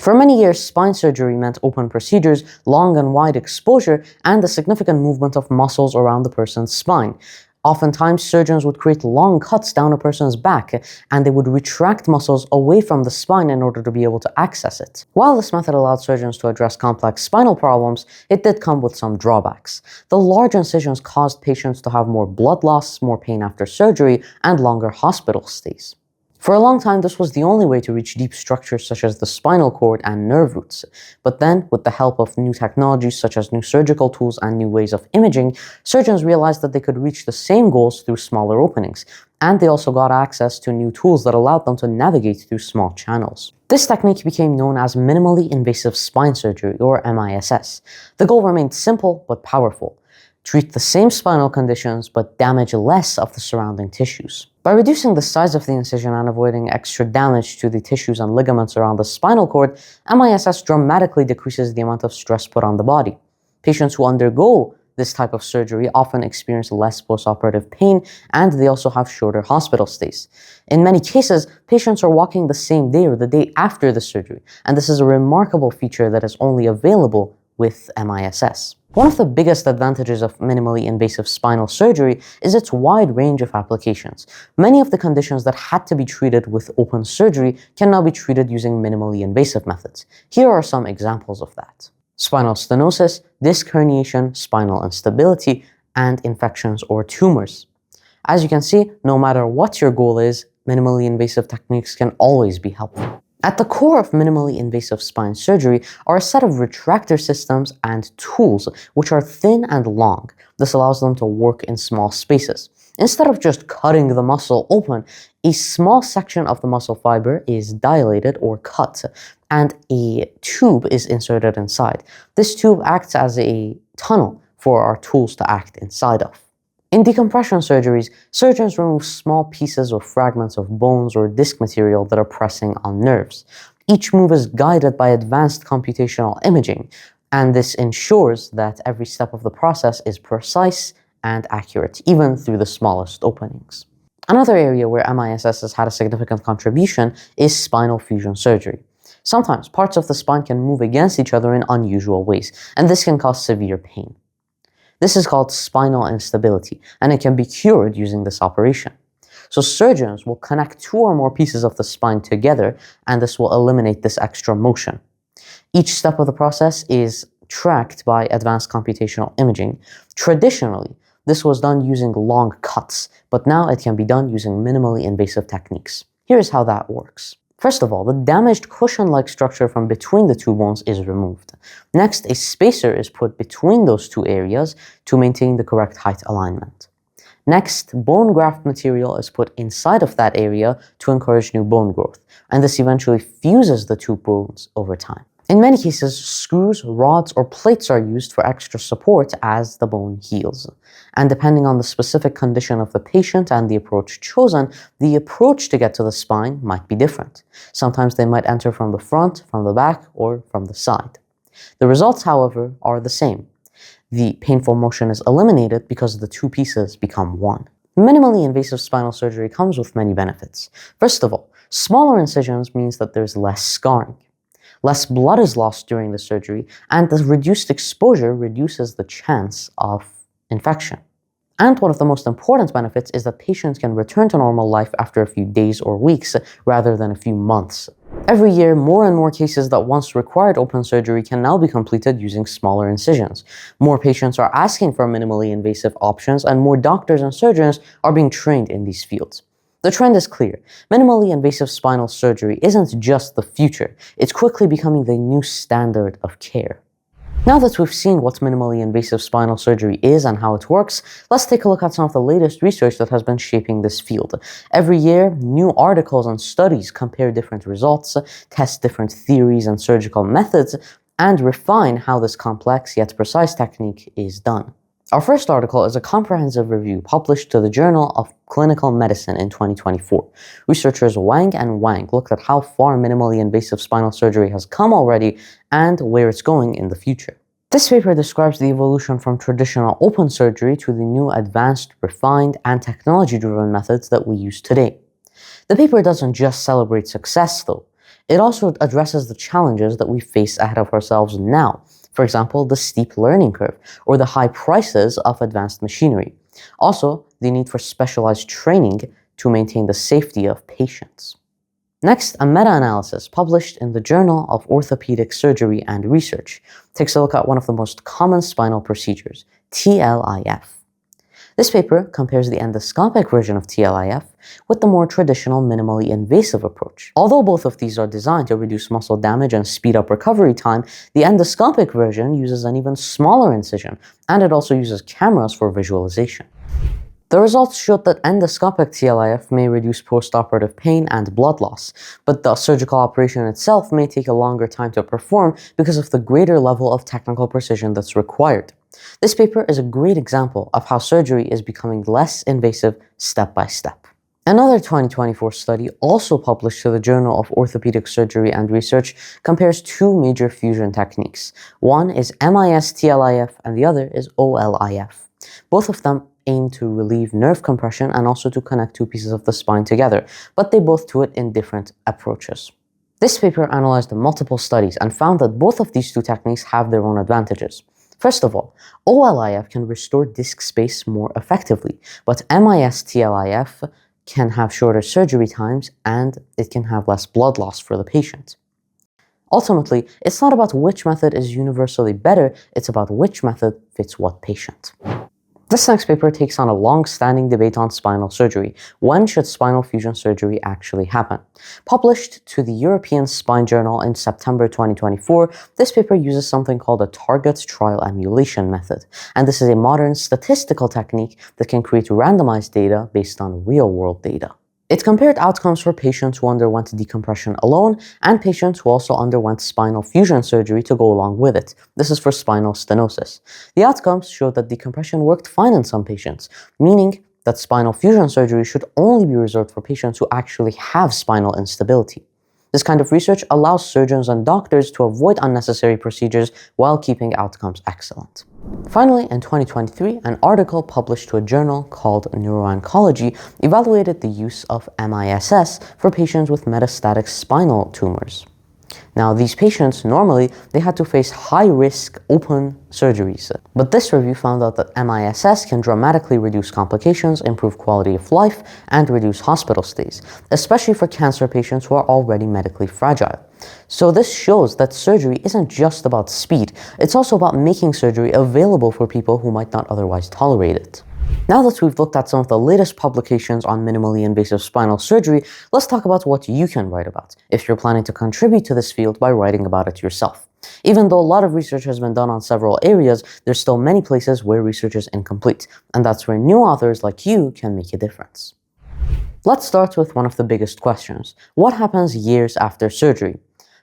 For many years, spine surgery meant open procedures, long and wide exposure, and the significant movement of muscles around the person's spine. Oftentimes, surgeons would create long cuts down a person's back, and they would retract muscles away from the spine in order to be able to access it. While this method allowed surgeons to address complex spinal problems, it did come with some drawbacks. The large incisions caused patients to have more blood loss, more pain after surgery, and longer hospital stays. For a long time, this was the only way to reach deep structures such as the spinal cord and nerve roots. But then, with the help of new technologies such as new surgical tools and new ways of imaging, surgeons realized that they could reach the same goals through smaller openings. And they also got access to new tools that allowed them to navigate through small channels. This technique became known as Minimally Invasive Spine Surgery, or MISS. The goal remained simple but powerful. Treat the same spinal conditions but damage less of the surrounding tissues. By reducing the size of the incision and avoiding extra damage to the tissues and ligaments around the spinal cord, MISS dramatically decreases the amount of stress put on the body. Patients who undergo this type of surgery often experience less postoperative pain, and they also have shorter hospital stays. In many cases, patients are walking the same day or the day after the surgery, and this is a remarkable feature that is only available with MISS. One of the biggest advantages of minimally invasive spinal surgery is its wide range of applications. Many of the conditions that had to be treated with open surgery can now be treated using minimally invasive methods. Here are some examples of that: spinal stenosis, disc herniation, spinal instability, and infections or tumors. As you can see, no matter what your goal is, minimally invasive techniques can always be helpful. At the core of minimally invasive spine surgery are a set of retractor systems and tools which are thin and long. This allows them to work in small spaces. Instead of just cutting the muscle open, a small section of the muscle fiber is dilated or cut, and a tube is inserted inside. This tube acts as a tunnel for our tools to act inside of. In decompression surgeries, surgeons remove small pieces or fragments of bones or disc material that are pressing on nerves. Each move is guided by advanced computational imaging, and this ensures that every step of the process is precise and accurate, even through the smallest openings. Another area where MISS has had a significant contribution is spinal fusion surgery. Sometimes parts of the spine can move against each other in unusual ways, and this can cause severe pain. This is called spinal instability, and it can be cured using this operation. So surgeons will connect two or more pieces of the spine together, and this will eliminate this extra motion. Each step of the process is tracked by advanced computational imaging. Traditionally, this was done using long cuts, but now it can be done using minimally invasive techniques. Here's how that works. First of all, the damaged cushion-like structure from between the two bones is removed. Next, a spacer is put between those two areas to maintain the correct height alignment. Next, bone graft material is put inside of that area to encourage new bone growth, and this eventually fuses the two bones over time. In many cases, screws, rods, or plates are used for extra support as the bone heals. And depending on the specific condition of the patient and the approach chosen, the approach to get to the spine might be different. Sometimes they might enter from the front, from the back, or from the side. The results, however, are the same. The painful motion is eliminated because the two pieces become one. Minimally invasive spinal surgery comes with many benefits. First of all, smaller incisions means that there's less scarring. Less blood is lost during the surgery, and the reduced exposure reduces the chance of infection. And one of the most important benefits is that patients can return to normal life after a few days or weeks, rather than a few months. Every year, more and more cases that once required open surgery can now be completed using smaller incisions. More patients are asking for minimally invasive options, and more doctors and surgeons are being trained in these fields. The trend is clear. Minimally invasive spinal surgery isn't just the future, it's quickly becoming the new standard of care. Now that we've seen what minimally invasive spinal surgery is and how it works, let's take a look at some of the latest research that has been shaping this field. Every year, new articles and studies compare different results, test different theories and surgical methods, and refine how this complex yet precise technique is done. Our first article is a comprehensive review published to the Journal of Clinical Medicine in 2024. Researchers Wang and Wang looked at how far minimally invasive spinal surgery has come already and where it's going in the future. This paper describes the evolution from traditional open surgery to the new advanced, refined, and technology-driven methods that we use today. The paper doesn't just celebrate success, though. It also addresses the challenges that we face ahead of ourselves now. For example, the steep learning curve or the high prices of advanced machinery. Also, the need for specialized training to maintain the safety of patients. Next, a meta-analysis published in the Journal of Orthopedic Surgery and Research takes a look at one of the most common spinal procedures, TLIF. This paper compares the endoscopic version of TLIF with the more traditional minimally invasive approach. Although both of these are designed to reduce muscle damage and speed up recovery time, the endoscopic version uses an even smaller incision, and it also uses cameras for visualization. The results showed that endoscopic TLIF may reduce post-operative pain and blood loss, but the surgical operation itself may take a longer time to perform because of the greater level of technical precision that's required. This paper is a great example of how surgery is becoming less invasive step by step. Another 2024 study, also published to the Journal of Orthopedic Surgery and Research, compares two major fusion techniques. One is MIS TLIF and the other is OLIF. Both of them aim to relieve nerve compression and also to connect two pieces of the spine together, but they both do it in different approaches. This paper analyzed multiple studies and found that both of these two techniques have their own advantages. First of all, OLIF can restore disc space more effectively, but MIS TLIF can have shorter surgery times and it can have less blood loss for the patient. Ultimately, it's not about which method is universally better, it's about which method fits what patient. This next paper takes on a long-standing debate on spinal surgery. When should spinal fusion surgery actually happen? Published to the European Spine Journal in September 2024, this paper uses something called a target trial emulation method, and this is a modern statistical technique that can create randomized data based on real-world data. It compared outcomes for patients who underwent decompression alone and patients who also underwent spinal fusion surgery to go along with it. This is for spinal stenosis. The outcomes showed that decompression worked fine in some patients, meaning that spinal fusion surgery should only be reserved for patients who actually have spinal instability. This kind of research allows surgeons and doctors to avoid unnecessary procedures while keeping outcomes excellent. Finally, in 2023, an article published to a journal called Neuro-Oncology evaluated the use of MISS for patients with metastatic spinal tumors. Now, these patients, normally, they had to face high-risk open surgeries. But this review found out that MISS can dramatically reduce complications, improve quality of life, and reduce hospital stays, especially for cancer patients who are already medically fragile. So this shows that surgery isn't just about speed, it's also about making surgery available for people who might not otherwise tolerate it. Now that we've looked at some of the latest publications on minimally invasive spinal surgery, let's talk about what you can write about if you're planning to contribute to this field by writing about it yourself. Even though a lot of research has been done on several areas, there's still many places where research is incomplete, and that's where new authors like you can make a difference. Let's start with one of the biggest questions. What happens years after surgery?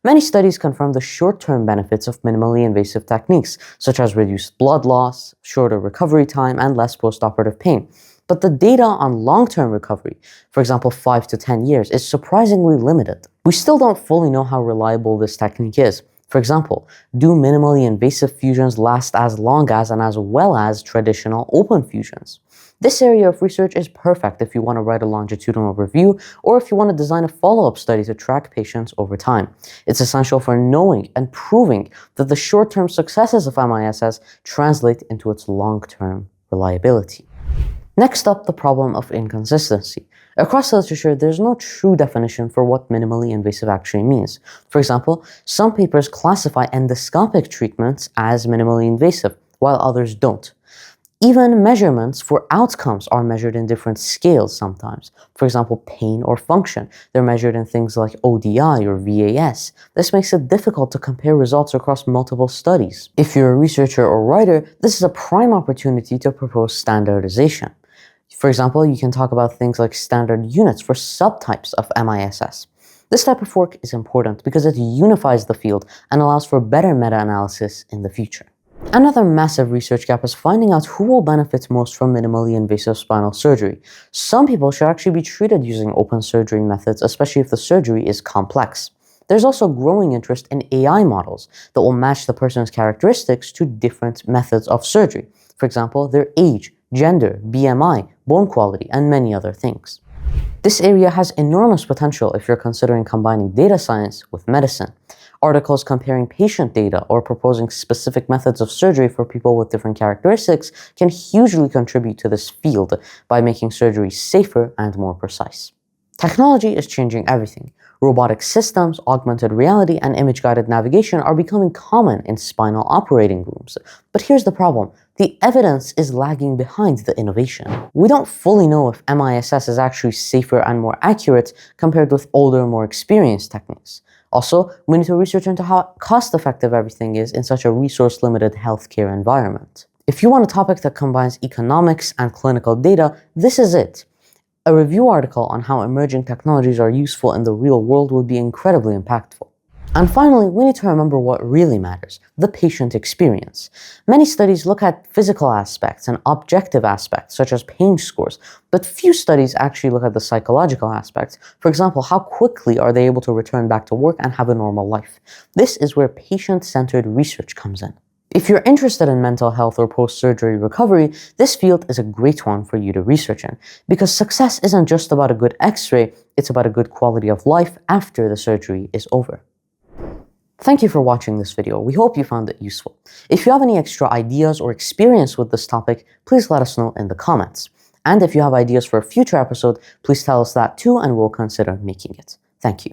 Many studies confirm the short-term benefits of minimally invasive techniques, such as reduced blood loss, shorter recovery time, and less post-operative pain. But the data on long-term recovery, for example 5 to 10 years, is surprisingly limited. We still don't fully know how reliable this technique is. For example, do minimally invasive fusions last as long as and as well as traditional open fusions? This area of research is perfect if you want to write a longitudinal review or if you want to design a follow-up study to track patients over time. It's essential for knowing and proving that the short-term successes of MISS translate into its long-term reliability. Next up, the problem of inconsistency. Across the literature, there's no true definition for what minimally invasive actually means. For example, some papers classify endoscopic treatments as minimally invasive, while others don't. Even measurements for outcomes are measured in different scales sometimes. For example, pain or function. They're measured in things like ODI or VAS. This makes it difficult to compare results across multiple studies. If you're a researcher or writer, this is a prime opportunity to propose standardization. For example, you can talk about things like standard units for subtypes of MISS. This type of work is important because it unifies the field and allows for better meta-analysis in the future. Another massive research gap is finding out who will benefit most from minimally invasive spinal surgery. Some people should actually be treated using open surgery methods, especially if the surgery is complex. There's also growing interest in AI models that will match the person's characteristics to different methods of surgery. For example, their age, gender, BMI, bone quality, and many other things. This area has enormous potential if you're considering combining data science with medicine. Articles comparing patient data or proposing specific methods of surgery for people with different characteristics can hugely contribute to this field by making surgery safer and more precise. Technology is changing everything. Robotic systems, augmented reality, and image-guided navigation are becoming common in spinal operating rooms. But here's the problem. The evidence is lagging behind the innovation. We don't fully know if MISS is actually safer and more accurate compared with older, more experienced techniques. Also, we need to research into how cost-effective everything is in such a resource-limited healthcare environment. If you want a topic that combines economics and clinical data, this is it. A review article on how emerging technologies are useful in the real world would be incredibly impactful. And finally, we need to remember what really matters, the patient experience. Many studies look at physical aspects and objective aspects, such as pain scores, but few studies actually look at the psychological aspects. For example, how quickly are they able to return back to work and have a normal life? This is where patient-centered research comes in. If you're interested in mental health or post-surgery recovery, this field is a great one for you to research in, because success isn't just about a good x-ray, it's about a good quality of life after the surgery is over. Thank you for watching this video. We hope you found it useful. If you have any extra ideas or experience with this topic, please let us know in the comments. And if you have ideas for a future episode, please tell us that too and we'll consider making it. Thank you.